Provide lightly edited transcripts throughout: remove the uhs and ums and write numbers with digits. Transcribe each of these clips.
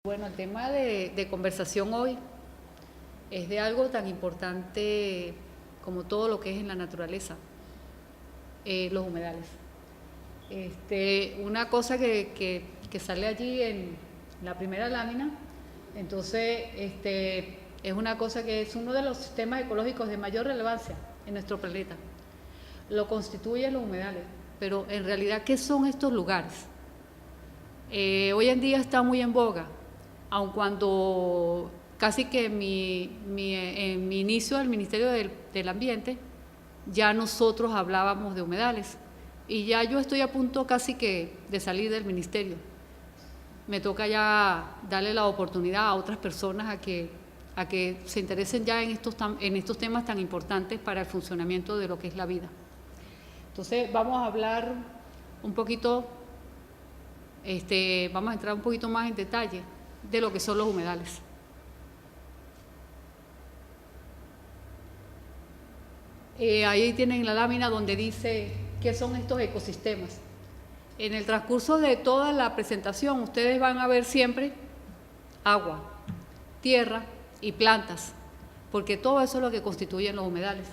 Bueno, el tema de conversación hoy es de algo tan importante como todo lo que es en la naturaleza, los humedales. Una cosa que sale allí en la primera lámina, entonces es una cosa que es uno de los sistemas ecológicos de mayor relevancia en nuestro planeta. Lo constituyen los humedales, pero en realidad, ¿qué son estos lugares? Hoy en día está muy en boga, aun cuando casi que en mi inicio del Ministerio del Ambiente, ya nosotros hablábamos de humedales, y ya yo estoy a punto casi que de salir del ministerio. Me toca ya darle la oportunidad a otras personas a que se interesen ya en estos temas tan importantes para el funcionamiento de lo que es la vida. Entonces vamos a hablar un poquito, vamos a entrar un poquito más en detalle de lo que son los humedales. Ahí tienen la lámina donde dice qué son estos ecosistemas. En el transcurso de toda la presentación ustedes van a ver siempre agua, tierra y plantas, porque todo eso es lo que constituyen los humedales.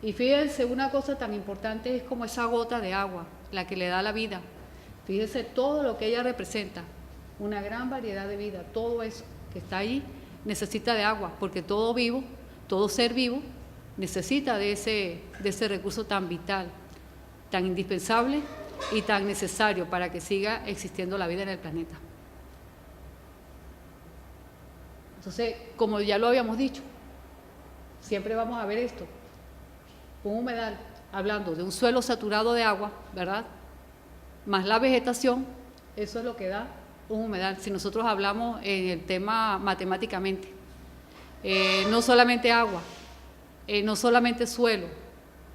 Y fíjense, una cosa tan importante es como esa gota de agua, la que le da la vida. Fíjense todo lo que ella representa, una gran variedad de vida, todo eso que está ahí necesita de agua, porque todo vivo, todo ser vivo, necesita de ese recurso tan vital, tan indispensable y tan necesario para que siga existiendo la vida en el planeta. Entonces, como ya lo habíamos dicho, siempre vamos a ver esto, un humedal, hablando de un suelo saturado de agua, ¿verdad?, más la vegetación, eso es lo que da un humedal. Si nosotros hablamos en el tema matemáticamente, no solamente agua, no solamente suelo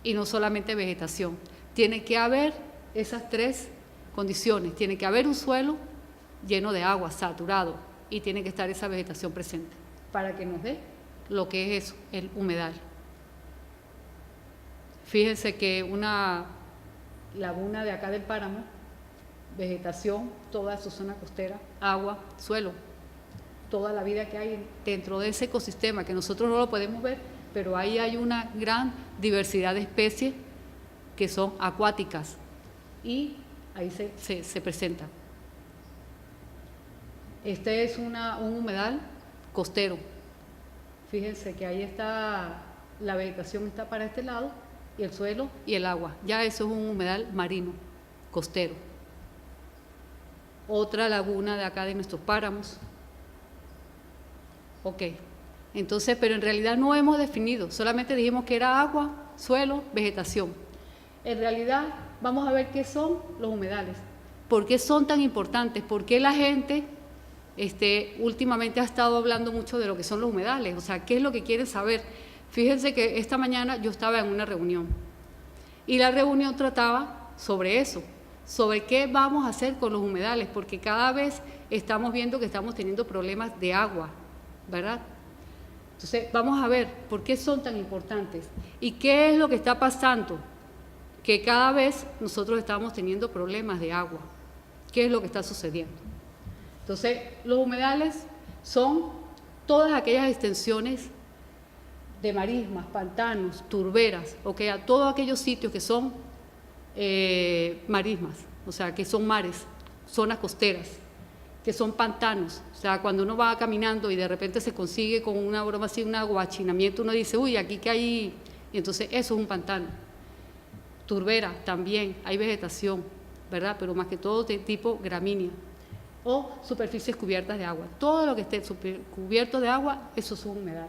y no solamente vegetación, tiene que haber esas tres condiciones, tiene que haber un suelo lleno de agua, saturado, y tiene que estar esa vegetación presente para que nos dé lo que es eso, el humedal. Fíjense que una laguna de acá del páramo, vegetación, toda su zona costera, agua, suelo, toda la vida que hay dentro de ese ecosistema, que nosotros no lo podemos ver, pero ahí hay una gran diversidad de especies que son acuáticas y ahí se presentan. Este es un humedal costero. Fíjense que ahí está, la vegetación está para este lado y el suelo y el agua. Ya eso es un humedal marino, costero. Otra laguna de acá de nuestros páramos. Ok, entonces, pero en realidad no hemos definido, solamente dijimos que era agua, suelo, vegetación. En realidad vamos a ver qué son los humedales, por qué son tan importantes, por qué la gente últimamente ha estado hablando mucho de lo que son los humedales, o sea, qué es lo que quieren saber. Fíjense que esta mañana yo estaba en una reunión y la reunión trataba sobre eso, sobre qué vamos a hacer con los humedales, porque cada vez estamos viendo que estamos teniendo problemas de agua, ¿verdad? Entonces, vamos a ver por qué son tan importantes y qué es lo que está pasando, que cada vez nosotros estamos teniendo problemas de agua. ¿Qué es lo que está sucediendo? Entonces, los humedales son todas aquellas extensiones de marismas, pantanos, turberas, okay, a todos aquellos sitios que son marismas, o sea, que son mares, zonas costeras, que son pantanos. O sea, cuando uno va caminando y de repente se consigue con una broma así, un aguachinamiento, uno dice, uy, aquí que hay, y entonces eso es un pantano. Turbera también, hay vegetación, ¿verdad? Pero más que todo de tipo gramínea, o superficies cubiertas de agua. Todo lo que esté cubierto de agua, eso es un humedal.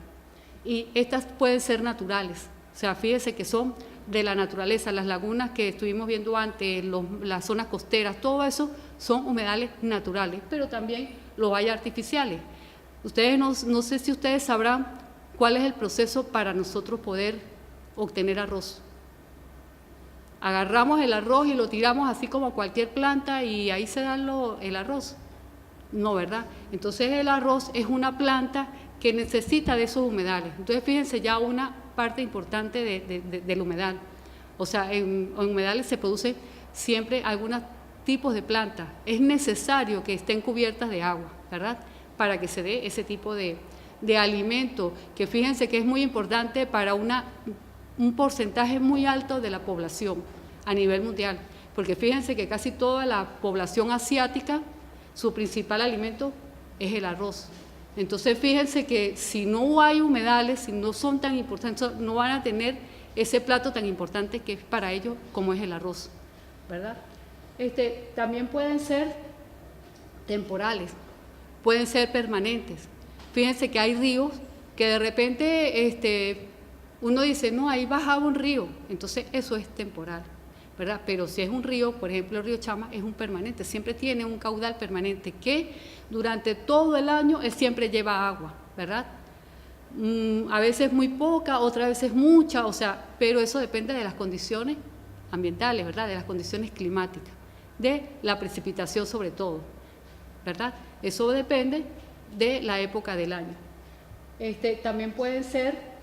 Y estas pueden ser naturales, o sea, fíjense que son de la naturaleza, las lagunas que estuvimos viendo antes, las zonas costeras, todo eso son humedales naturales, pero también los hay artificiales. Ustedes no sé si ustedes sabrán cuál es el proceso para nosotros poder obtener arroz. Agarramos el arroz y lo tiramos así como cualquier planta y ahí se da el arroz. No, ¿verdad? Entonces el arroz es una planta que necesita de esos humedales. Entonces fíjense ya una parte importante del humedal. O sea, en humedales se producen siempre algunos tipos de plantas. Es necesario que estén cubiertas de agua, ¿verdad? Para que se dé ese tipo de alimento, que fíjense que es muy importante para un porcentaje muy alto de la población a nivel mundial. Porque fíjense que casi toda la población asiática, su principal alimento es el arroz. Entonces fíjense que si no hay humedales, si no son tan importantes, no van a tener ese plato tan importante que es para ellos como es el arroz, ¿verdad? También pueden ser temporales, pueden ser permanentes. Fíjense que hay ríos que de repente uno dice, no, ahí bajaba un río, entonces eso es temporal, ¿verdad? Pero si es un río, por ejemplo el río Chama es un permanente, siempre tiene un caudal permanente que durante todo el año él siempre lleva agua, ¿verdad? A veces muy poca, otras veces mucha, o sea, pero eso depende de las condiciones ambientales, ¿verdad? De las condiciones climáticas, de la precipitación sobre todo, ¿verdad? Eso depende de la época del año. También pueden ser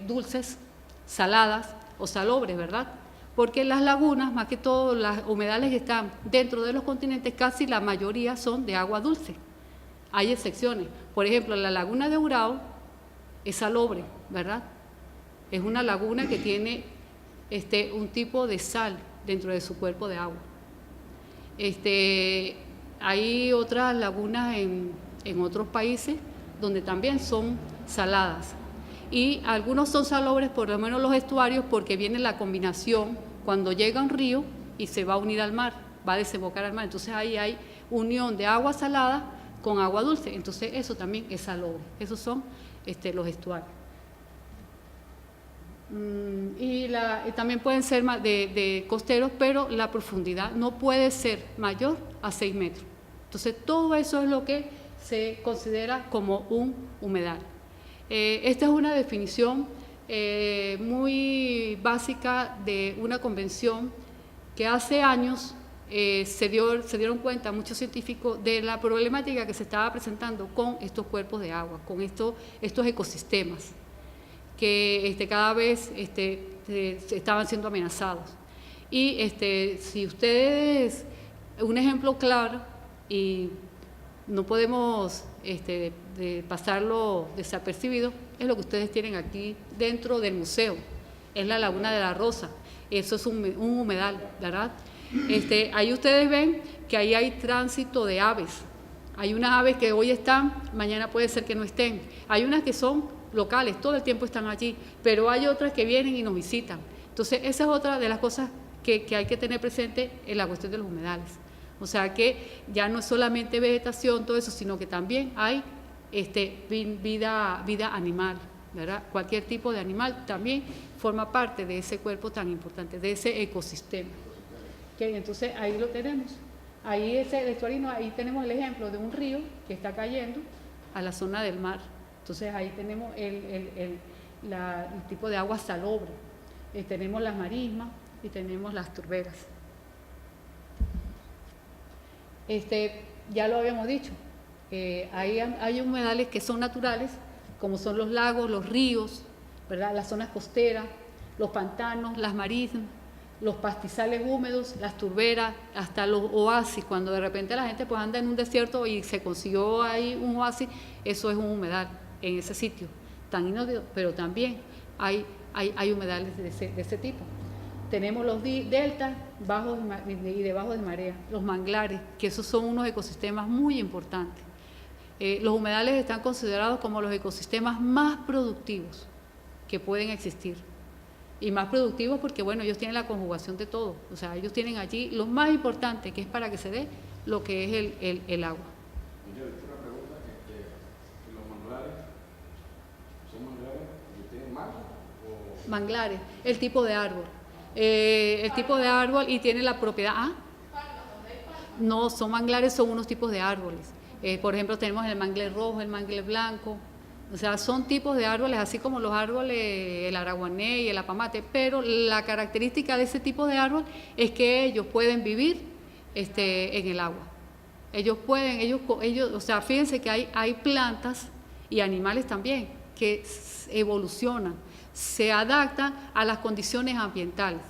dulces, saladas o salobres, ¿verdad? Porque las lagunas, más que todo las humedales que están dentro de los continentes, casi la mayoría son de agua dulce. Hay excepciones. Por ejemplo, la laguna de Urao es salobre, ¿verdad? Es una laguna que tiene un tipo de sal dentro de su cuerpo de agua. Hay otras lagunas en otros países donde también son saladas. Y algunos son salobres, por lo menos los estuarios, porque viene la combinación cuando llega un río y se va a unir al mar, va a desembocar al mar. Entonces ahí hay unión de agua salada con agua dulce. Entonces eso también es salobre. Esos son los estuarios. Y también pueden ser de costeros, pero la profundidad no puede ser mayor a 6 metros. Entonces todo eso es lo que se considera como un humedal. Esta es una definición muy básica de una convención que hace años se dieron cuenta muchos científicos de la problemática que se estaba presentando con estos cuerpos de agua, con estos ecosistemas que cada vez estaban siendo amenazados. Y si ustedes, un ejemplo claro, y no podemos de pasarlo desapercibido, es lo que ustedes tienen aquí dentro del museo, es la Laguna de la Rosa. Eso es un humedal, ¿verdad? Ahí ustedes ven que ahí hay tránsito de aves. Hay unas aves que hoy están, mañana puede ser que no estén. Hay unas que son locales, todo el tiempo están allí, pero hay otras que vienen y nos visitan. Entonces, esa es otra de las cosas que hay que tener presente en la cuestión de los humedales. O sea que ya no es solamente vegetación, todo eso, sino que también hay vida animal, ¿verdad? Cualquier tipo de animal también forma parte de ese cuerpo tan importante, de ese ecosistema. ¿Okay? Entonces ahí lo tenemos. Ahí ese estuarino, ahí tenemos el ejemplo de un río que está cayendo a la zona del mar. Entonces ahí tenemos el tipo de agua salobre. Tenemos las marismas y tenemos las turberas. Ya lo habíamos dicho, hay humedales que son naturales, como son los lagos, los ríos, ¿verdad? Las zonas costeras, los pantanos, las marismas, los pastizales húmedos, las turberas, hasta los oasis. Cuando de repente la gente pues anda en un desierto y se consiguió ahí un oasis, eso es un humedal en ese sitio, tan inhóspito, pero también hay humedales de ese tipo. Tenemos los deltas bajos y debajo de marea, los manglares, que esos son unos ecosistemas muy importantes. Los humedales están considerados como los ecosistemas más productivos que pueden existir. y más productivos porque, bueno, ellos tienen la conjugación de todo. O sea, ellos tienen allí lo más importante, que es para que se dé lo que es el agua. Una pregunta, ¿los manglares son manglares que tienen mar o...? Manglares, el tipo de árbol. El tipo de árbol y tiene la propiedad... ¿Ah? No, son manglares, son unos tipos de árboles. Por ejemplo, tenemos el mangle rojo, el mangle blanco. O sea, son tipos de árboles, así como los árboles, el araguané y el apamate, pero la característica de ese tipo de árbol es que ellos pueden vivir en el agua. Ellos, o sea, fíjense que hay plantas y animales también que evolucionan, se adaptan a las condiciones ambientales.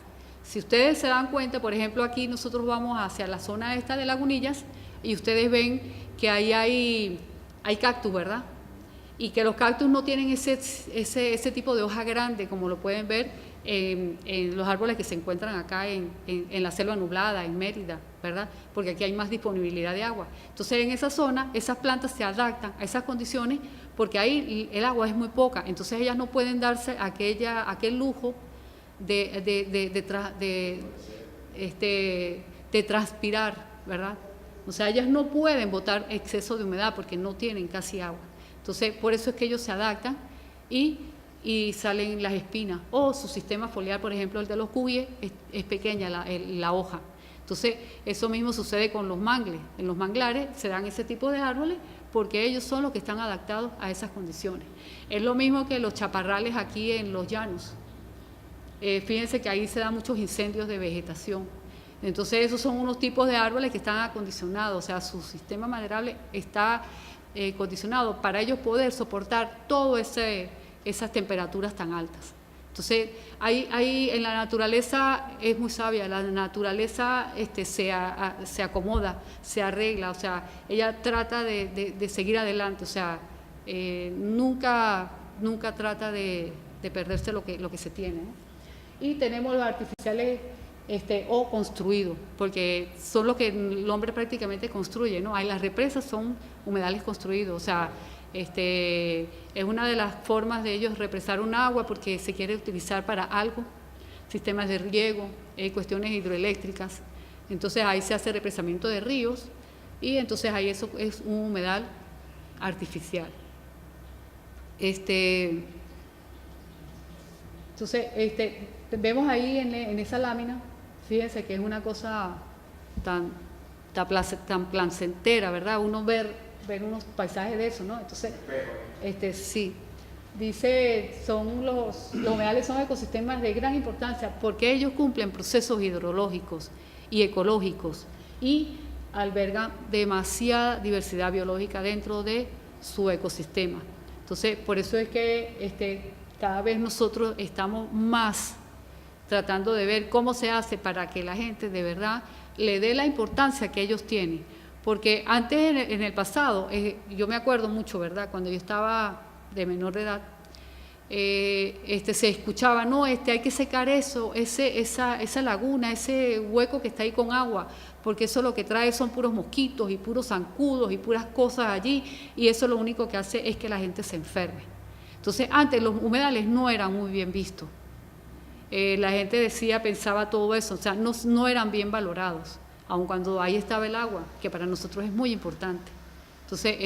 Si ustedes se dan cuenta, por ejemplo, aquí nosotros vamos hacia la zona esta de Lagunillas y ustedes ven que ahí hay cactus, ¿verdad? Y que los cactus no tienen ese tipo de hoja grande como lo pueden ver en los árboles que se encuentran acá en la selva nublada, en Mérida, ¿verdad? Porque aquí hay más disponibilidad de agua. Entonces en esa zona esas plantas se adaptan a esas condiciones porque ahí el agua es muy poca, entonces ellas no pueden darse aquel lujo de transpirar, ¿verdad? O sea, ellas no pueden botar exceso de humedad porque no tienen casi agua. Entonces, por eso es que ellos se adaptan y salen las espinas. O su sistema foliar, por ejemplo, el de los cuyes, es pequeña la hoja. Entonces, eso mismo sucede con los mangles. En los manglares se dan ese tipo de árboles porque ellos son los que están adaptados a esas condiciones. Es lo mismo que los chaparrales aquí en los llanos. Fíjense que ahí se dan muchos incendios de vegetación. Entonces, esos son unos tipos de árboles que están acondicionados, o sea, su sistema maderable está condicionado para ellos poder soportar todas esas temperaturas tan altas. Entonces, ahí en la naturaleza es muy sabia, la naturaleza se acomoda, se arregla, o sea, ella trata de seguir adelante, o sea, nunca trata de perderse lo que se tiene, ¿no? Y tenemos los artificiales o construidos, porque son los que el hombre prácticamente construye, ¿no? Hay las represas, son humedales construidos, o sea, es una de las formas de ellos represar un agua porque se quiere utilizar para algo, sistemas de riego, cuestiones hidroeléctricas. Entonces ahí se hace represamiento de ríos y entonces ahí eso es un humedal artificial. Entonces, vemos ahí en esa lámina, fíjense que es una cosa tan placentera, ¿verdad? Uno ver unos paisajes de eso, ¿no? Entonces, sí, dice, los humedales son ecosistemas de gran importancia porque ellos cumplen procesos hidrológicos y ecológicos y albergan demasiada diversidad biológica dentro de su ecosistema. Entonces, por eso es que cada vez nosotros estamos más tratando de ver cómo se hace para que la gente de verdad le dé la importancia que ellos tienen. Porque antes, en el pasado, yo me acuerdo mucho, ¿verdad? Cuando yo estaba de menor de edad, se escuchaba, no, hay que secar eso, esa laguna, ese hueco que está ahí con agua, porque eso lo que trae son puros mosquitos y puros zancudos y puras cosas allí, y eso lo único que hace es que la gente se enferme. Entonces, antes los humedales no eran muy bien vistos. La gente pensaba todo eso, o sea, no eran bien valorados, aun cuando ahí estaba el agua, que para nosotros es muy importante. Entonces,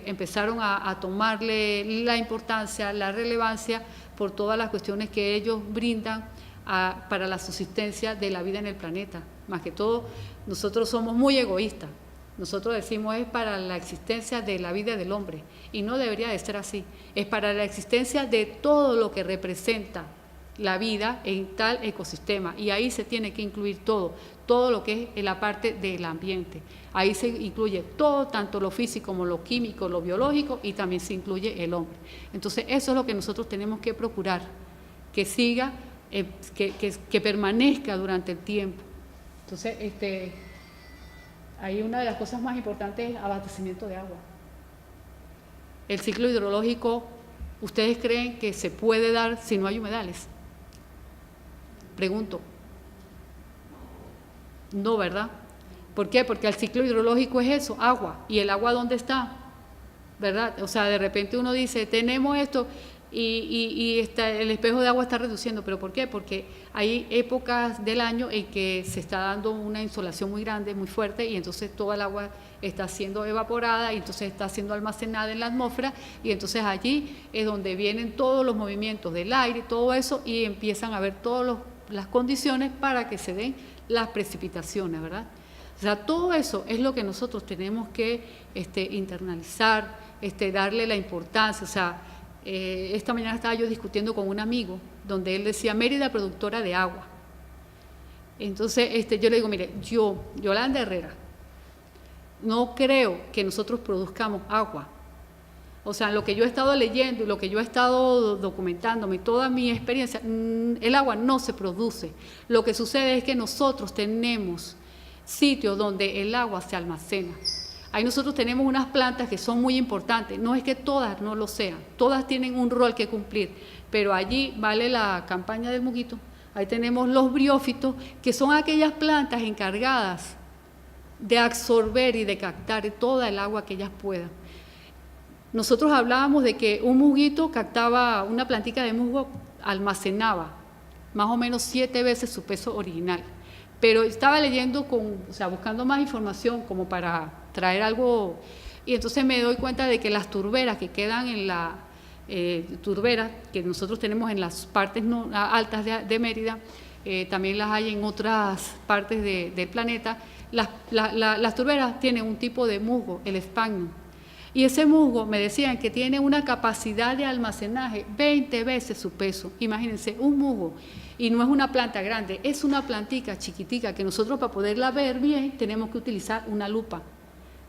empezaron a tomarle la importancia, la relevancia por todas las cuestiones que ellos brindan para la subsistencia de la vida en el planeta. Más que todo, nosotros somos muy egoístas. Nosotros decimos es para la existencia de la vida del hombre y no debería de ser así. Es para la existencia de todo lo que representa la vida en tal ecosistema y ahí se tiene que incluir todo lo que es la parte del ambiente. Ahí se incluye todo, tanto lo físico como lo químico, lo biológico y también se incluye el hombre. Entonces eso es lo que nosotros tenemos que procurar, que siga, que permanezca durante el tiempo. Entonces, ahí una de las cosas más importantes es abastecimiento de agua. El ciclo hidrológico, ¿ustedes creen que se puede dar si no hay humedales? Pregunto. No, ¿verdad? ¿Por qué? Porque el ciclo hidrológico es eso, agua. ¿Y el agua dónde está? ¿Verdad? O sea, de repente uno dice, tenemos esto, el espejo de agua está reduciendo. ¿Pero por qué? Porque hay épocas del año en que se está dando una insolación muy grande, muy fuerte, y entonces toda el agua está siendo evaporada y entonces está siendo almacenada en la atmósfera, y entonces allí es donde vienen todos los movimientos del aire, todo eso, y empiezan a haber todas las condiciones para que se den las precipitaciones, ¿verdad? O sea, todo eso es lo que nosotros tenemos que internalizar, darle la importancia. O sea, esta mañana estaba yo discutiendo con un amigo donde él decía Mérida productora de agua. Entonces yo le digo, mire, Yolanda Herrera, no creo que nosotros produzcamos agua. O sea, lo que yo he estado leyendo y lo que yo he estado documentándome, toda mi experiencia, el agua no se produce. Lo que sucede es que nosotros tenemos sitios donde el agua se almacena. Ahí nosotros tenemos unas plantas que son muy importantes, no es que todas no lo sean, todas tienen un rol que cumplir, pero allí vale la campaña del Muguito. Ahí tenemos los briófitos, que son aquellas plantas encargadas de absorber y de captar toda el agua que ellas puedan. Nosotros hablábamos de que un muguito captaba, una plantica de musgo almacenaba más o menos 7 veces su peso original. Pero estaba leyendo, buscando más información como para traer algo, y entonces me doy cuenta de que las turberas que quedan en la turbera que nosotros tenemos en las partes altas de Mérida, también las hay en otras partes del planeta, las turberas tienen un tipo de musgo, el sphagnum, y ese musgo me decían que tiene una capacidad de almacenaje 20 veces su peso. Imagínense, un musgo, y no es una planta grande, es una plantica chiquitica que nosotros para poderla ver bien tenemos que utilizar una lupa.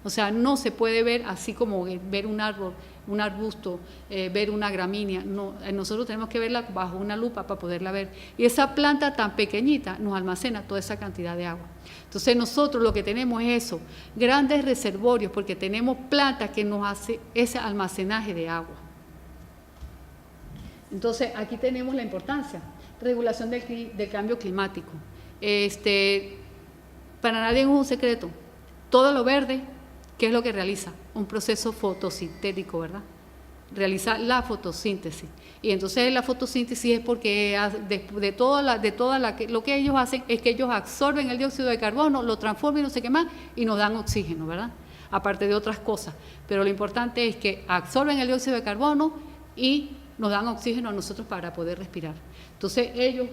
O sea, no se puede ver así como ver un árbol, un arbusto, ver una gramínea. No, nosotros tenemos que verla bajo una lupa para poderla ver. Y esa planta tan pequeñita nos almacena toda esa cantidad de agua. Entonces nosotros lo que tenemos es eso, grandes reservorios, porque tenemos plantas que nos hacen ese almacenaje de agua. Entonces aquí tenemos la importancia, regulación del cambio climático. Para nadie es un secreto, todo lo verde, ¿qué es lo que realiza? Un proceso fotosintético, ¿verdad? Realiza la fotosíntesis. Y entonces la fotosíntesis es porque lo que ellos hacen es que ellos absorben el dióxido de carbono, lo transforman y no sé qué más, y nos dan oxígeno, ¿verdad? Aparte de otras cosas. Pero lo importante es que absorben el dióxido de carbono y nos dan oxígeno a nosotros para poder respirar. Entonces ellos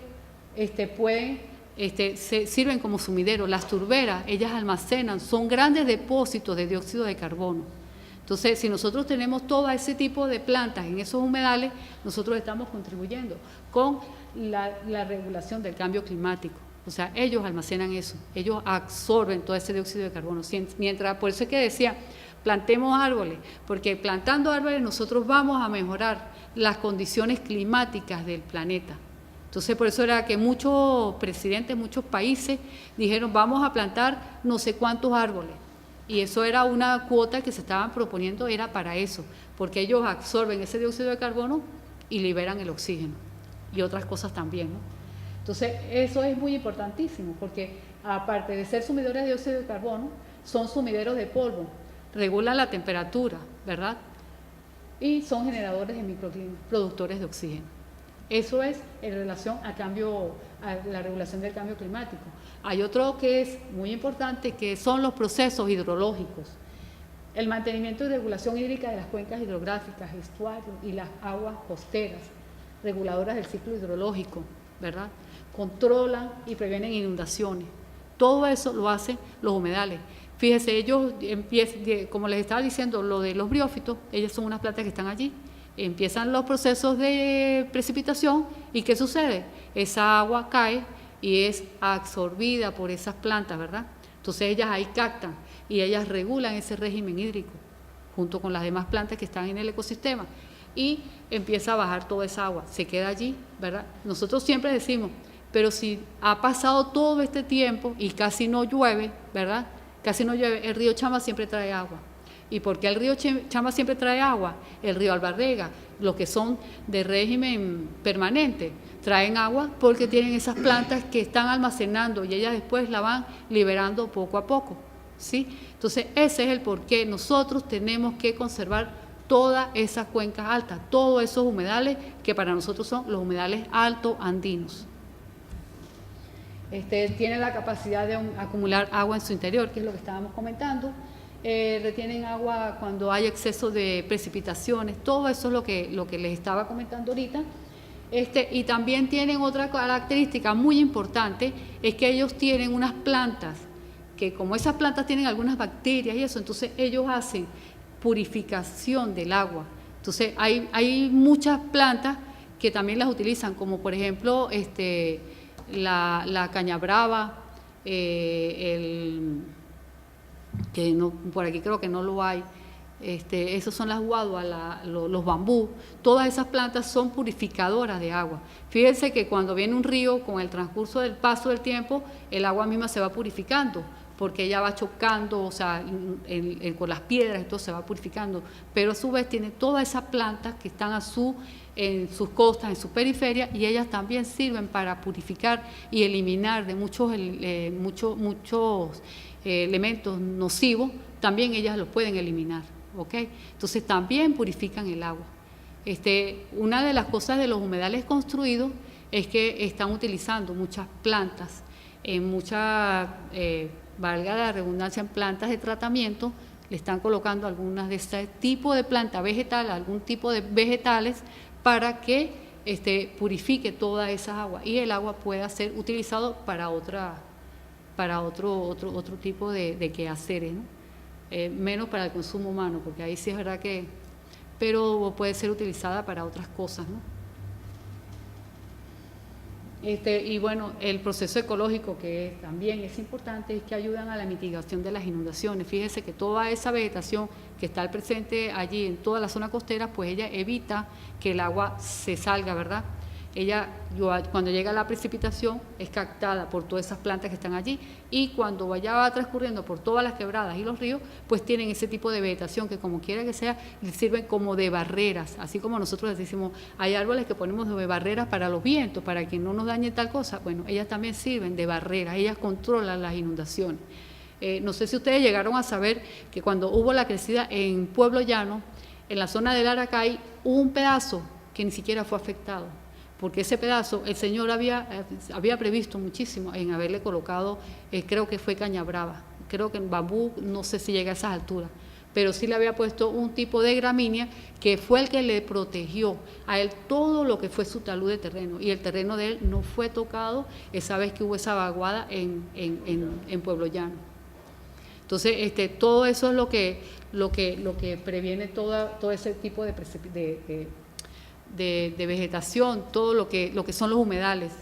sirven como sumidero. Las turberas, ellas almacenan, son grandes depósitos de dióxido de carbono. Entonces, si nosotros tenemos todo ese tipo de plantas en esos humedales, nosotros estamos contribuyendo con la regulación del cambio climático. O sea, ellos almacenan eso, ellos absorben todo ese dióxido de carbono. Por eso es que decía, plantemos árboles, porque plantando árboles nosotros vamos a mejorar las condiciones climáticas del planeta. Entonces, por eso era que muchos presidentes, muchos países dijeron, vamos a plantar no sé cuántos árboles. Y eso era una cuota que se estaban proponiendo, era para eso, porque ellos absorben ese dióxido de carbono y liberan el oxígeno y otras cosas también, ¿no? Entonces, eso es muy importantísimo, porque aparte de ser sumidores de dióxido de carbono, son sumideros de polvo, regulan la temperatura, ¿verdad? Y son generadores de microclimas, productores de oxígeno. Eso es en relación a la regulación del cambio climático. Hay otro que es muy importante, que son los procesos hidrológicos. El mantenimiento y regulación hídrica de las cuencas hidrográficas, estuarios y las aguas costeras, reguladoras del ciclo hidrológico, ¿verdad? Controlan y previenen inundaciones. Todo eso lo hacen los humedales. Fíjese, ellos como les estaba diciendo, lo de los briófitos, ellos son unas plantas que están allí. Empiezan los procesos de precipitación y ¿qué sucede? Esa agua cae y es absorbida por esas plantas, ¿verdad? Entonces ellas ahí captan y ellas regulan ese régimen hídrico junto con las demás plantas que están en el ecosistema y empieza a bajar toda esa agua, se queda allí, ¿verdad? Nosotros siempre decimos, pero si ha pasado todo este tiempo y casi no llueve, ¿verdad? Casi no llueve, el río Chama siempre trae agua. ¿Y por qué el río Chama siempre trae agua? El río Albarrega, los que son de régimen permanente, traen agua porque tienen esas plantas que están almacenando y ellas después la van liberando poco a poco, ¿sí? Entonces, ese es el por qué nosotros tenemos que conservar todas esas cuencas altas, todos esos humedales que para nosotros son los humedales alto andinos. Tiene la capacidad de acumular agua en su interior, que es lo que estábamos comentando. Retienen agua cuando hay exceso de precipitaciones, todo eso es lo que les estaba comentando ahorita. Y también tienen otra característica muy importante, es que ellos tienen unas plantas, que como esas plantas tienen algunas bacterias y eso, entonces ellos hacen purificación del agua. Entonces hay muchas plantas que también las utilizan, como por ejemplo la caña brava, que no, por aquí creo que no lo hay, esos son las guaduas, los bambú, todas esas plantas son purificadoras de agua. Fíjense que cuando viene un río, con el transcurso del paso del tiempo, el agua misma se va purificando, porque ella va chocando, o sea, con las piedras, entonces se va purificando, pero a su vez tiene todas esas plantas que están en sus costas, en sus periferias, y ellas también sirven para purificar y eliminar de muchos elementos nocivos, también ellas los pueden eliminar, ¿ok? Entonces también purifican el agua. Una de las cosas de los humedales construidos es que están utilizando muchas plantas, valga la redundancia, en plantas de tratamiento, le están colocando algunas de este tipo de planta vegetal, algún tipo de vegetales, para que purifique toda esa agua y el agua pueda ser utilizado para otro tipo de quehaceres, ¿no? Menos para el consumo humano, porque ahí sí es verdad que, pero puede ser utilizada para otras cosas, ¿no? Y bueno, el proceso ecológico, que también es importante, es que ayudan a la mitigación de las inundaciones. Fíjense que toda esa vegetación que está presente allí en toda la zona costera, pues ella evita que el agua se salga, ¿verdad? Cuando llega la precipitación, es captada por todas esas plantas que están allí, y cuando va transcurriendo por todas las quebradas y los ríos, pues tienen ese tipo de vegetación que, como quiera que sea, les sirven como de barreras, así como nosotros les decimos, hay árboles que ponemos de barreras para los vientos, para que no nos dañe tal cosa. Bueno, ellas también sirven de barreras, ellas controlan las inundaciones. No sé si ustedes llegaron a saber que cuando hubo la crecida en Pueblo Llano, en la zona del Aracay, hubo un pedazo que ni siquiera fue afectado, porque ese pedazo el señor había previsto muchísimo en haberle colocado, creo que fue caña brava, creo que en bambú, no sé si llega a esas alturas, pero sí le había puesto un tipo de gramínea que fue el que le protegió a él todo lo que fue su talud de terreno, y el terreno de él no fue tocado esa vez que hubo esa vaguada en Pueblo Llano. Entonces, todo eso es lo que previene todo ese tipo de vegetación, todo lo que son los humedales.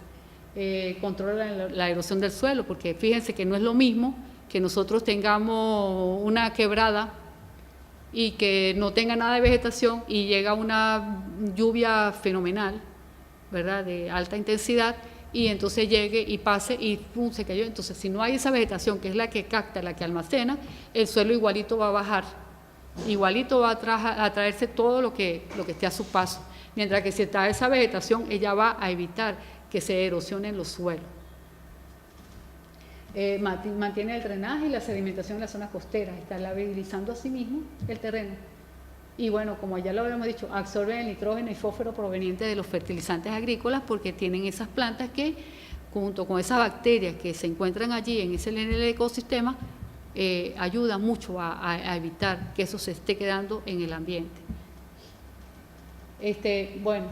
Controlan la erosión del suelo, porque fíjense que no es lo mismo que nosotros tengamos una quebrada y que no tenga nada de vegetación y llega una lluvia fenomenal, ¿verdad?, de alta intensidad, y entonces llegue y pase y ¡pum!, se cayó. Entonces, si no hay esa vegetación, que es la que capta, la que almacena, el suelo igualito va a bajar, igualito va a traerse todo lo que esté a su paso. Mientras que si está esa vegetación, ella va a evitar que se erosionen los suelos. Mantiene el drenaje y la sedimentación en las zonas costeras, está labilizando a sí mismo el terreno. Y bueno, como ya lo habíamos dicho, absorben el nitrógeno y fósforo proveniente de los fertilizantes agrícolas, porque tienen esas plantas que, junto con esas bacterias que se encuentran allí en el ecosistema, ayudan mucho a evitar que eso se esté quedando en el ambiente. Bueno,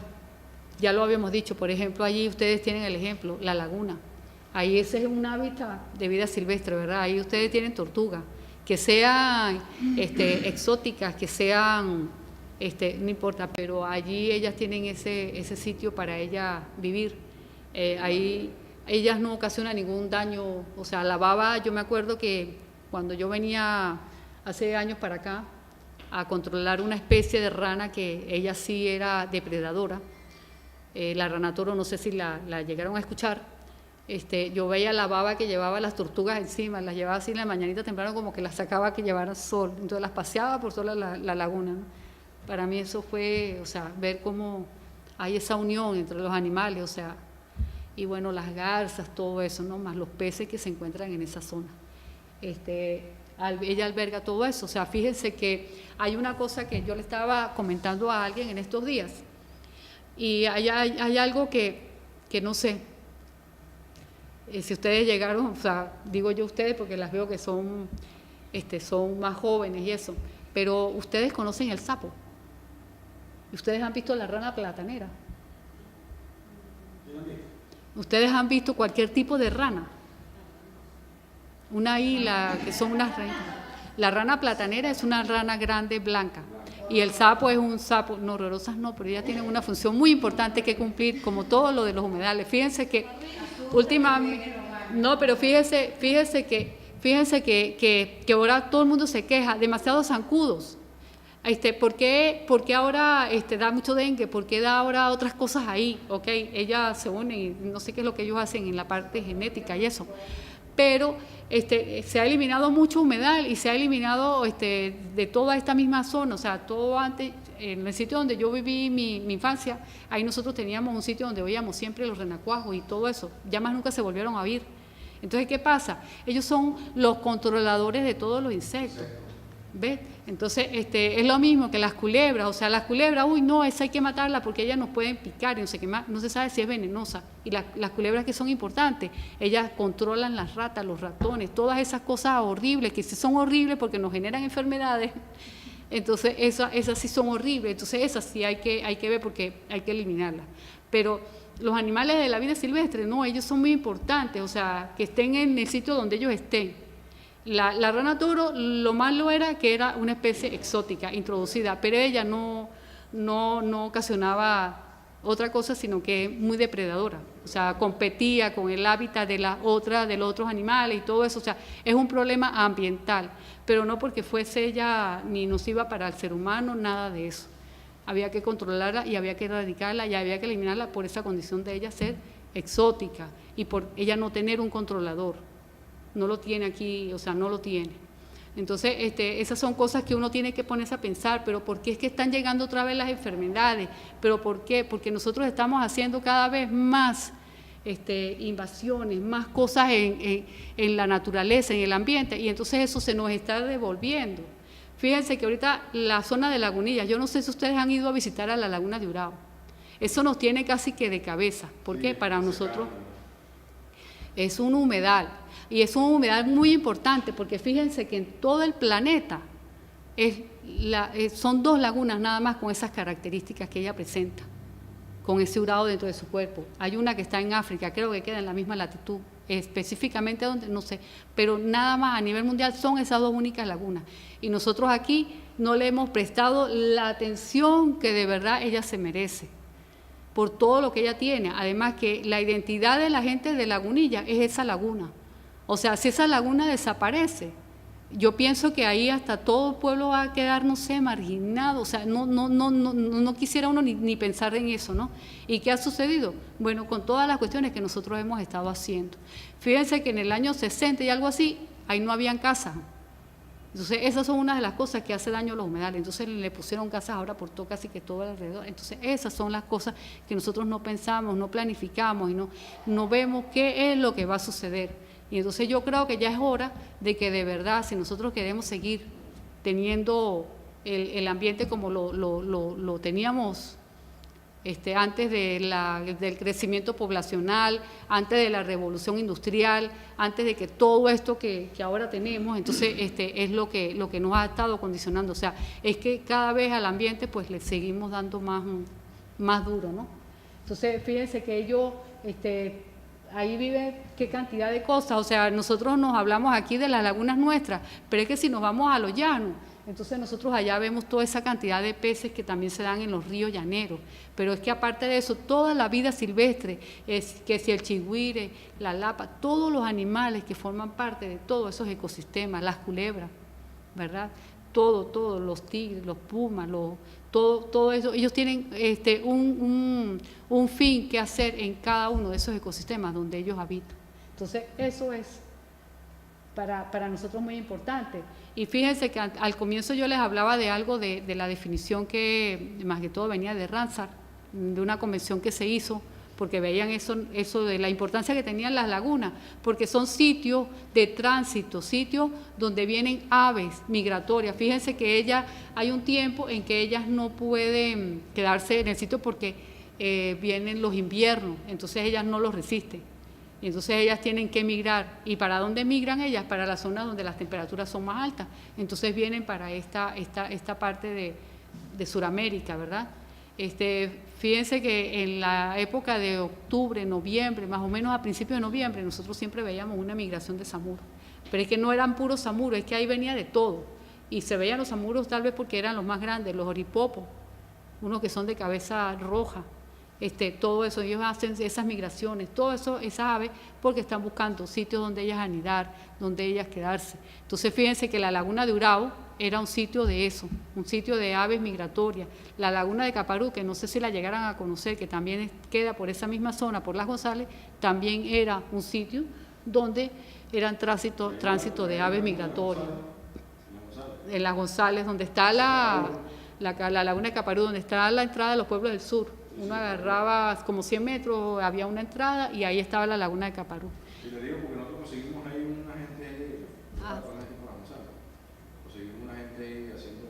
ya lo habíamos dicho, por ejemplo, allí ustedes tienen el ejemplo, la laguna. Ahí ese es un hábitat de vida silvestre, ¿verdad? Ahí ustedes tienen tortugas, que sean exóticas, que sean, no importa, pero allí ellas tienen ese sitio para ellas vivir. Ahí ellas no ocasionan ningún daño, o sea, la baba, yo me acuerdo que cuando yo venía hace años para acá, a controlar una especie de rana que ella sí era depredadora, la rana toro, no sé si la llegaron a escuchar. Yo veía la baba que llevaba las tortugas encima, las llevaba así en la mañanita temprano, como que las sacaba que llevaran sol, entonces las paseaba por toda la laguna, ¿no? Para mí eso fue, o sea, ver cómo hay esa unión entre los animales, o sea, y bueno, las garzas, todo eso, ¿no?, más los peces que se encuentran en esa zona. ella alberga todo eso. O sea, fíjense que hay una cosa que yo le estaba comentando a alguien en estos días, y hay algo que no sé, si ustedes llegaron, o sea, digo yo ustedes porque las veo que son más jóvenes y eso, pero ustedes conocen el sapo. Ustedes han visto la rana platanera. Ustedes han visto cualquier tipo de rana. Una isla, que son unas ranas. La rana platanera es una rana grande blanca. Y el sapo es un sapo, no, horrorosas no, pero ellas tienen una función muy importante que cumplir, como todo lo de los humedales. Fíjense que últimamente, no, pero fíjense que ahora todo el mundo se queja, demasiados zancudos. ¿Por qué ahora da mucho dengue? ¿Por qué da ahora otras cosas ahí? Okay, ellas se unen y no sé qué es lo que ellos hacen en la parte genética y eso. Pero se ha eliminado mucho humedal y se ha eliminado de toda esta misma zona, o sea, todo antes, en el sitio donde yo viví mi infancia, ahí nosotros teníamos un sitio donde oíamos siempre los renacuajos y todo eso, ya más nunca se volvieron a oír. Entonces, ¿qué pasa? Ellos son los controladores de todos los insectos. ¿Ves? Entonces, es lo mismo que las culebras, o sea, las culebras, uy, no, esa hay que matarla porque ellas nos pueden picar y no sé qué más, no se sabe si es venenosa. Y las culebras que son importantes, ellas controlan las ratas, los ratones, todas esas cosas horribles, que sí son horribles porque nos generan enfermedades, entonces esas sí son horribles, entonces esas sí hay que ver porque hay que eliminarlas. Pero los animales de la vida silvestre, no, ellos son muy importantes, o sea, que estén en el sitio donde ellos estén. La rana toro, lo malo era que era una especie exótica, introducida, pero ella no ocasionaba otra cosa, sino que es muy depredadora. O sea, competía con el hábitat de los otros animales y todo eso. O sea, es un problema ambiental, pero no porque fuese ella ni nociva para el ser humano, nada de eso. Había que controlarla y había que erradicarla y había que eliminarla por esa condición de ella ser exótica y por ella no tener un controlador. No lo tiene aquí, o sea, no lo tiene. Entonces, esas son cosas que uno tiene que ponerse a pensar, pero ¿por qué es que están llegando otra vez las enfermedades? ¿Pero por qué? Porque nosotros estamos haciendo cada vez más invasiones, más cosas en la naturaleza, en el ambiente, y entonces eso se nos está devolviendo. Fíjense que ahorita la zona de Lagunillas, yo no sé si ustedes han ido a visitar a la Laguna de Urao, eso nos tiene casi que de cabeza, porque sí, para nosotros es un humedal. Y es una humedad muy importante porque fíjense que en todo el planeta son 2 lagunas nada más con esas características que ella presenta, con ese Urao dentro de su cuerpo. Hay una que está en África, creo que queda en la misma latitud, específicamente donde, no sé, pero nada más a nivel mundial son esas 2 únicas lagunas. Y nosotros aquí no le hemos prestado la atención que de verdad ella se merece, por todo lo que ella tiene. Además que la identidad de la gente de Lagunilla es esa laguna. O sea, si esa laguna desaparece, yo pienso que ahí hasta todo el pueblo va a quedar, no sé, marginado. O sea, no quisiera uno ni pensar en eso, ¿no? ¿Y qué ha sucedido? Bueno, con todas las cuestiones que nosotros hemos estado haciendo. Fíjense que en el año 60 y algo así, ahí no habían casas. Entonces, esas son una de las cosas que hace daño a los humedales. Entonces, le pusieron casas ahora por todo, casi que todo alrededor. Entonces, esas son las cosas que nosotros no pensamos, no planificamos y no vemos qué es lo que va a suceder. Y entonces yo creo que ya es hora de que de verdad, si nosotros queremos seguir teniendo el ambiente como lo teníamos antes del crecimiento poblacional, antes de la revolución industrial, antes de que todo esto que ahora tenemos, entonces es lo que nos ha estado condicionando. O sea, es que cada vez al ambiente pues le seguimos dando más duro, ¿no? Entonces, fíjense que ellos ahí vive qué cantidad de cosas. O sea, nosotros nos hablamos aquí de las lagunas nuestras, pero es que si nos vamos a los llanos, entonces nosotros allá vemos toda esa cantidad de peces que también se dan en los ríos llaneros. Pero es que aparte de eso, toda la vida silvestre, que si el chigüire, la lapa, todos los animales que forman parte de todos esos ecosistemas, las culebras, ¿verdad? Todo, los tigres, los pumas, todo eso, ellos tienen un fin que hacer en cada uno de esos ecosistemas donde ellos habitan. Entonces, eso es para nosotros muy importante. Y fíjense que al comienzo yo les hablaba de algo de la definición que más que todo venía de Ramsar, de una convención que se hizo porque veían eso de la importancia que tenían las lagunas, porque son sitios de tránsito, sitios donde vienen aves migratorias. Fíjense que hay un tiempo en que ellas no pueden quedarse en el sitio porque vienen los inviernos, entonces ellas no los resisten. Y entonces ellas tienen que migrar. ¿Y para dónde migran ellas? Para las zonas donde las temperaturas son más altas. Entonces vienen para esta parte de Sudamérica, ¿verdad? Fíjense que en la época de octubre, noviembre, más o menos a principios de noviembre, nosotros siempre veíamos una migración de samuros. Pero es que no eran puros samuros, es que ahí venía de todo. Y se veían los samuros tal vez porque eran los más grandes, los oripopos, unos que son de cabeza roja. Todo eso, ellos hacen esas migraciones, todo eso, esas aves, porque están buscando sitios donde ellas anidar, donde ellas quedarse. Entonces fíjense que la laguna de Urabo era un sitio de eso, un sitio de aves migratorias. La laguna de Caparú, que no sé si la llegaran a conocer, que también queda por esa misma zona, por Las González, también era un sitio donde eran tránsito de aves migratorias. En Las González, donde está la laguna de Caparú, donde está la entrada de los pueblos del sur. Uno agarraba como 100 metros, había una entrada y ahí estaba la laguna de Caparú. Y le digo porque nosotros conseguimos ahí una gente, conseguimos una gente haciendo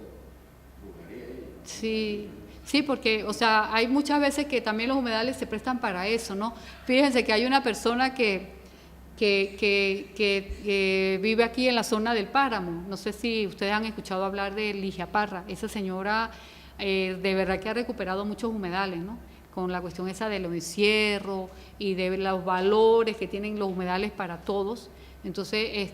brujería ahí. Sí, porque, o sea, hay muchas veces que también los humedales se prestan para eso, ¿no? Fíjense que hay una persona que vive aquí en la zona del Páramo. No sé si ustedes han escuchado hablar de Ligia Parra. Esa señora de verdad que ha recuperado muchos humedales, ¿no? Con la cuestión esa de los encierros y de los valores que tienen los humedales para todos. Entonces,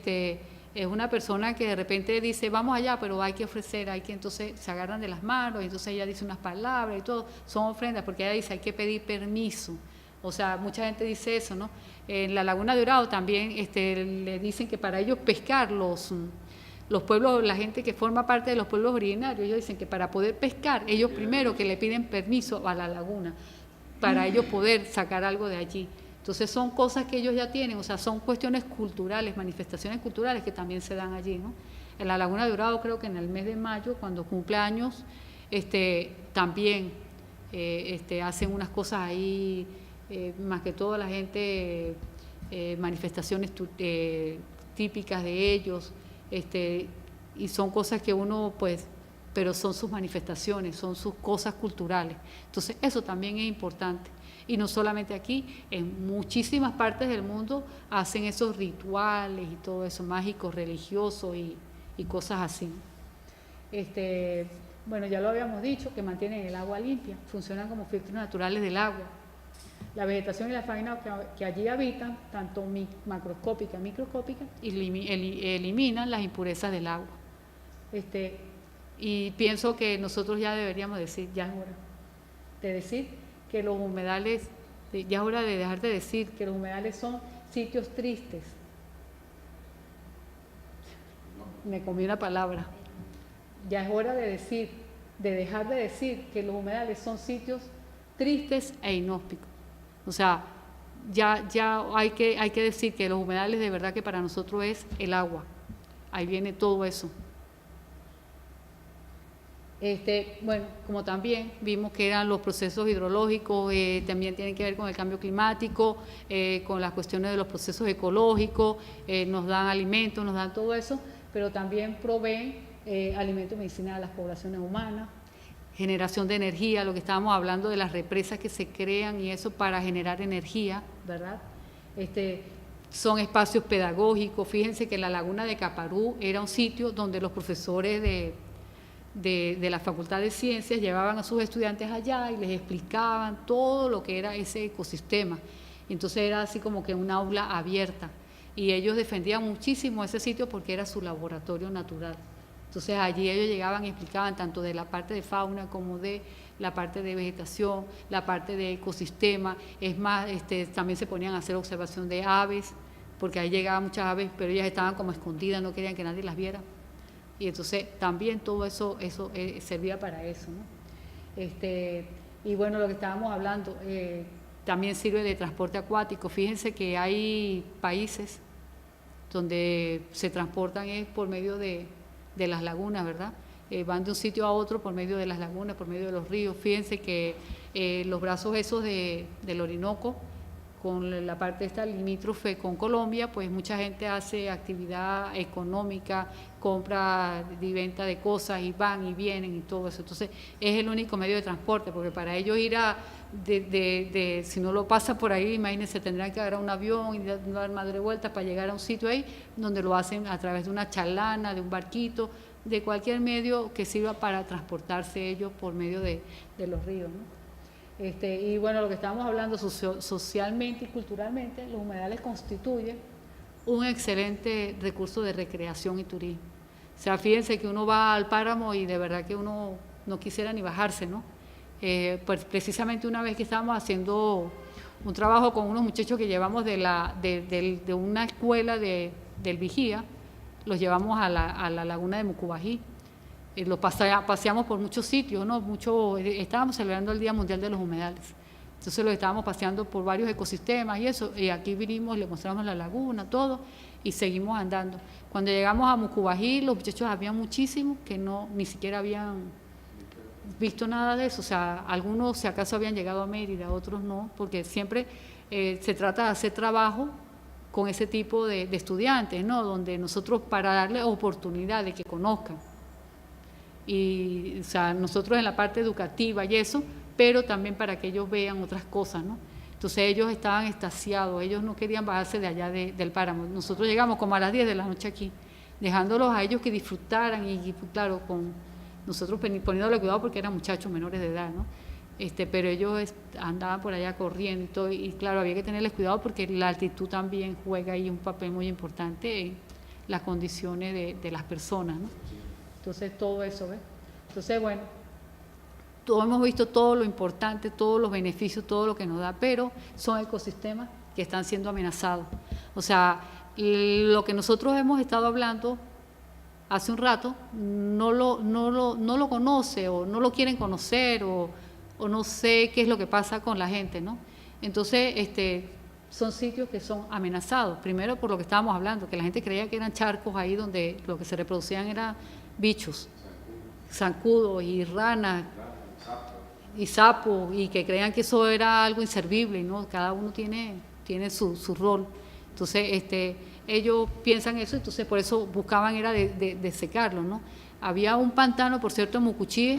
es una persona que de repente dice, vamos allá, pero hay que ofrecer, entonces se agarran de las manos, y entonces ella dice unas palabras y todo, son ofrendas, porque ella dice, hay que pedir permiso. O sea, mucha gente dice eso, ¿no? En la Laguna de Urabo también le dicen que para ellos pescar los pueblos, la gente que forma parte de los pueblos originarios, ellos dicen que para poder pescar, ellos primero que le piden permiso a la laguna, para ellos poder sacar algo de allí. Entonces son cosas que ellos ya tienen, o sea, son cuestiones culturales, manifestaciones culturales que también se dan allí, ¿no? En la Laguna de Urabo creo que en el mes de mayo, cuando cumple años, también hacen unas cosas ahí, más que todo la gente, manifestaciones típicas de ellos, y son cosas que uno, pues, pero son sus manifestaciones, son sus cosas culturales. Entonces, eso también es importante. Y no solamente aquí, en muchísimas partes del mundo hacen esos rituales y todo eso, mágicos, religiosos y cosas así. Bueno, ya lo habíamos dicho, que mantienen el agua limpia, funcionan como filtros naturales del agua. La vegetación y la fauna que allí habitan, tanto macroscópica, microscópica, eliminan las impurezas del agua. Y pienso que nosotros ya deberíamos decir, ya es hora de decir que los humedales, ya es hora de dejar de decir que los humedales son sitios tristes. Me comí una palabra. Ya es hora de decir, de dejar de decir que los humedales son sitios tristes e inhóspitos. O sea, ya hay que decir que los humedales de verdad que para nosotros es el agua. Ahí viene todo eso. Bueno, como también vimos que eran los procesos hidrológicos, también tienen que ver con el cambio climático, con las cuestiones de los procesos ecológicos, nos dan alimentos, nos dan todo eso, pero también proveen alimentos medicinales a las poblaciones humanas, generación de energía, lo que estábamos hablando de las represas que se crean y eso para generar energía, ¿verdad? Son espacios pedagógicos. Fíjense que la Laguna de Caparú era un sitio donde los profesores de la Facultad de Ciencias llevaban a sus estudiantes allá y les explicaban todo lo que era ese ecosistema. Entonces era así como que una aula abierta y ellos defendían muchísimo ese sitio porque era su laboratorio natural. Entonces allí ellos llegaban y explicaban tanto de la parte de fauna como de la parte de vegetación, la parte de ecosistema. Es más, también se ponían a hacer observación de aves, porque ahí llegaban muchas aves, pero ellas estaban como escondidas, no querían que nadie las viera. Y entonces también todo eso servía para eso, ¿no? Y bueno, lo que estábamos hablando, también sirve de transporte acuático. Fíjense que hay países donde se transportan por medio de las lagunas, ¿verdad? van de un sitio a otro por medio de las lagunas, por medio de los ríos. Fíjense que los brazos esos del Orinoco, con la parte esta limítrofe con Colombia, pues mucha gente hace actividad económica, compra y venta de cosas y van y vienen y todo eso. Entonces es el único medio de transporte, porque para ellos ir si no lo pasa por ahí, imagínense, tendrán que agarrar un avión y dar madre vueltas para llegar a un sitio ahí, donde lo hacen a través de una chalana, de un barquito, de cualquier medio que sirva para transportarse ellos por medio de los ríos, ¿no? Y bueno, lo que estábamos hablando socialmente y culturalmente, los humedales constituyen un excelente recurso de recreación y turismo. O sea, fíjense que uno va al páramo y de verdad que uno no quisiera ni bajarse, ¿no? Pues precisamente una vez que estábamos haciendo un trabajo con unos muchachos que llevamos de una escuela del Vigía, los llevamos a la laguna de Mucubají. Los paseamos por muchos sitios, ¿no? Estábamos celebrando el Día Mundial de los Humedales. Entonces los estábamos paseando por varios ecosistemas y eso, y aquí vinimos, le mostramos la laguna, todo, y seguimos andando. Cuando llegamos a Mucubají, los muchachos había muchísimos que ni siquiera habían visto nada de eso. O sea, algunos si acaso habían llegado a Mérida, otros no, porque siempre se trata de hacer trabajo con ese tipo de estudiantes, ¿no? Donde nosotros, para darles oportunidad de que conozcan, y o sea, nosotros en la parte educativa y eso, pero también para que ellos vean otras cosas, ¿no? Entonces ellos estaban extasiados, ellos no querían bajarse de allá del páramo. Nosotros llegamos como a las 10 de la noche aquí, dejándolos a ellos que disfrutaran y claro, con nosotros poniéndole cuidado porque eran muchachos menores de edad, ¿no? Pero ellos andaban por allá corriendo y todo, y claro, había que tenerles cuidado porque la altitud también juega ahí un papel muy importante en las condiciones de las personas, ¿no? Entonces todo eso, ¿ves? Entonces, bueno, todos hemos visto todo lo importante, todos los beneficios, todo lo que nos da, pero son ecosistemas que están siendo amenazados. O sea, lo que nosotros hemos estado hablando hace un rato, no lo conoce o no lo quieren conocer o no sé qué es lo que pasa con la gente, ¿no? Entonces, son sitios que son amenazados. Primero por lo que estábamos hablando, que la gente creía que eran charcos ahí donde lo que se reproducían eran bichos, zancudos y ranas y sapos, y que creían que eso era algo inservible, ¿no? Cada uno tiene su rol. Entonces, ellos piensan eso, entonces por eso buscaban era de secarlo, ¿no? Había un pantano, por cierto, en Mucuchíe,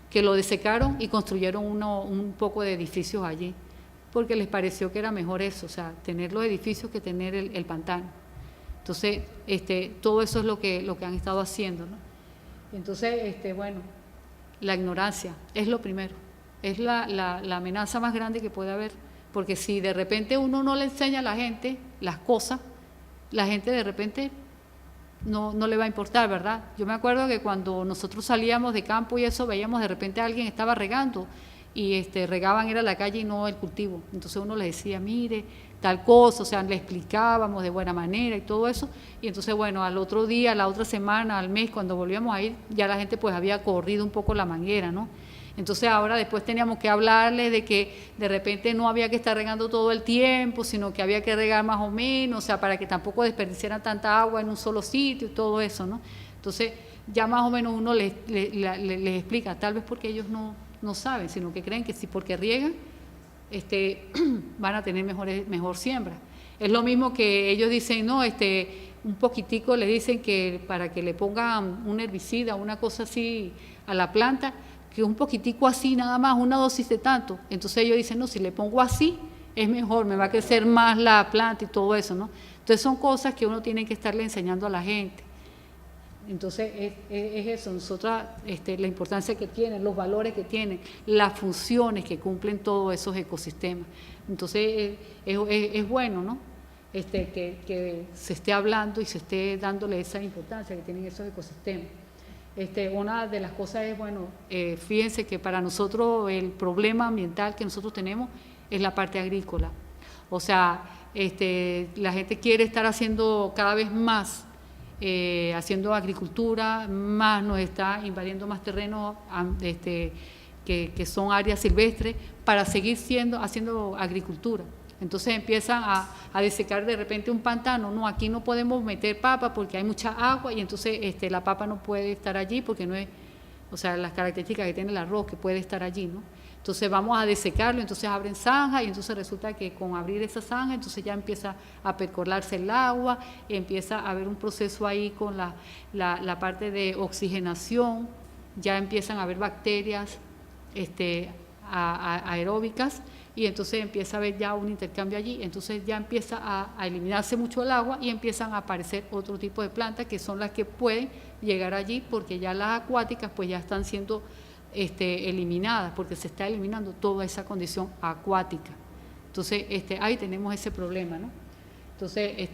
que lo desecaron y construyeron un poco de edificios allí, porque les pareció que era mejor eso, o sea, tener los edificios que tener el pantano. Entonces, todo eso es lo que han estado haciendo, ¿no? Entonces, bueno, la ignorancia es lo primero, es la amenaza más grande que puede haber, porque si de repente uno no le enseña a la gente las cosas, la gente de repente no le va a importar, ¿verdad? Yo me acuerdo que cuando nosotros salíamos de campo y eso, veíamos de repente a alguien estaba regando, y regaban era la calle y no el cultivo. Entonces uno le decía, mire, tal cosa, o sea, le explicábamos de buena manera y todo eso, y entonces bueno, al otro día, la otra semana, al mes, cuando volvíamos a ir, ya la gente pues había corrido un poco la manguera, ¿no? Entonces ahora después teníamos que hablarles de que de repente no había que estar regando todo el tiempo, sino que había que regar más o menos, o sea, para que tampoco desperdiciaran tanta agua en un solo sitio y todo eso, ¿no? Entonces ya más o menos uno les explica, tal vez porque ellos no saben, sino que creen que sí, porque riegan, van a tener mejor siembra. Es lo mismo que ellos dicen, no, un poquitico le dicen que para que le pongan un herbicida, una cosa así a la planta, que un poquitico así nada más, una dosis de tanto. Entonces ellos dicen, no, si le pongo así es mejor, me va a crecer más la planta y todo eso, ¿no? Entonces son cosas que uno tiene que estarle enseñando a la gente. Entonces es eso, nosotras, la importancia que tienen, los valores que tienen, las funciones que cumplen todos esos ecosistemas. Entonces es bueno, ¿no? Que se esté hablando y se esté dándole esa importancia que tienen esos ecosistemas. Una de las cosas es, bueno, fíjense que para nosotros el problema ambiental que nosotros tenemos es la parte agrícola. O sea, la gente quiere estar haciendo cada vez más, haciendo agricultura, más nos está invadiendo más terrenos que son áreas silvestres para seguir haciendo agricultura. Entonces empiezan a desecar de repente un pantano, no, aquí no podemos meter papa porque hay mucha agua y entonces la papa no puede estar allí porque o sea, las características que tiene el arroz que puede estar allí, ¿no? Entonces vamos a desecarlo, entonces abren zanja y entonces resulta que con abrir esa zanja, entonces ya empieza a percolarse el agua, empieza a haber un proceso ahí con la parte de oxigenación, ya empiezan a haber bacterias aeróbicas y entonces empieza a haber ya un intercambio allí, entonces ya empieza a eliminarse mucho el agua y empiezan a aparecer otro tipo de plantas que son las que pueden llegar allí porque ya las acuáticas pues ya están siendo eliminadas porque se está eliminando toda esa condición acuática. Entonces ahí tenemos ese problema, ¿no? Entonces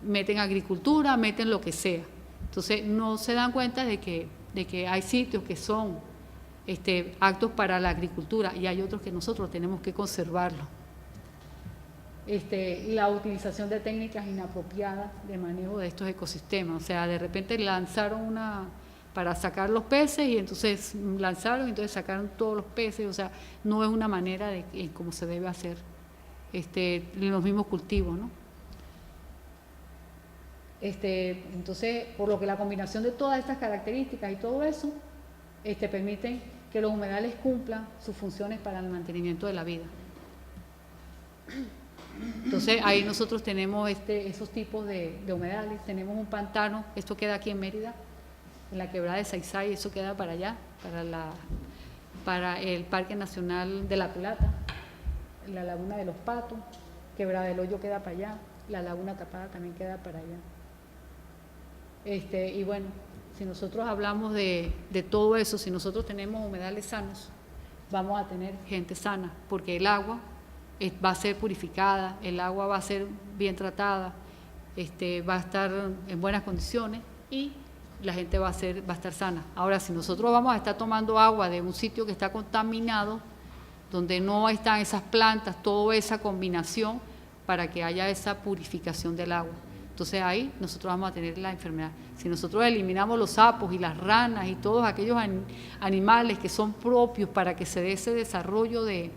meten agricultura, meten lo que sea. Entonces no se dan cuenta de que hay sitios que son aptos para la agricultura y hay otros que nosotros tenemos que conservarlo. La utilización de técnicas inapropiadas de manejo de estos ecosistemas, o sea, de repente lanzaron para sacar los peces y entonces lanzaron y entonces sacaron todos los peces, o sea, no es una manera de cómo se debe hacer los mismos cultivos, ¿no? Entonces, por lo que la combinación de todas estas características y todo eso permiten que los humedales cumplan sus funciones para el mantenimiento de la vida. Entonces, ahí nosotros tenemos esos tipos de humedales, tenemos un pantano, esto queda aquí en Mérida, en la quebrada de Saizay, eso queda para allá, para el Parque Nacional de La Plata, la Laguna de los Patos, Quebrada del Hoyo queda para allá, la Laguna Tapada también queda para allá. Y bueno, si nosotros hablamos de todo eso, si nosotros tenemos humedales sanos, vamos a tener gente sana, porque el agua va a ser purificada, el agua va a ser bien tratada, va a estar en buenas condiciones y la gente va a estar sana. Ahora, si nosotros vamos a estar tomando agua de un sitio que está contaminado, donde no están esas plantas, toda esa combinación para que haya esa purificación del agua. Entonces ahí nosotros vamos a tener la enfermedad. Si nosotros eliminamos los sapos y las ranas y todos aquellos animales que son propios para que se dé ese desarrollo de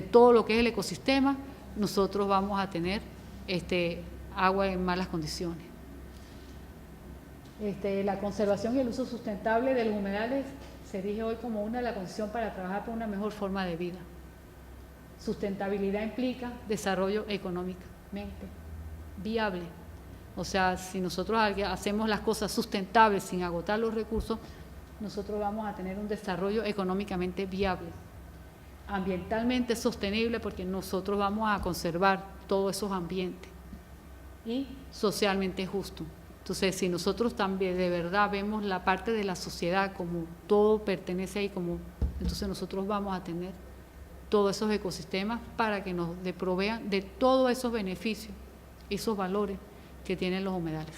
todo lo que es el ecosistema, nosotros vamos a tener agua en malas condiciones. La conservación y el uso sustentable de los humedales se erige hoy como una de las condiciones para trabajar por una mejor forma de vida. Sustentabilidad implica desarrollo económicamente viable. O sea, si nosotros hacemos las cosas sustentables sin agotar los recursos, nosotros vamos a tener un desarrollo económicamente viable, ambientalmente sostenible, porque nosotros vamos a conservar todos esos ambientes, y socialmente justo. Entonces, si nosotros también de verdad vemos la parte de la sociedad como todo pertenece ahí, entonces nosotros vamos a tener todos esos ecosistemas para que nos provean de todos esos beneficios, esos valores que tienen los humedales.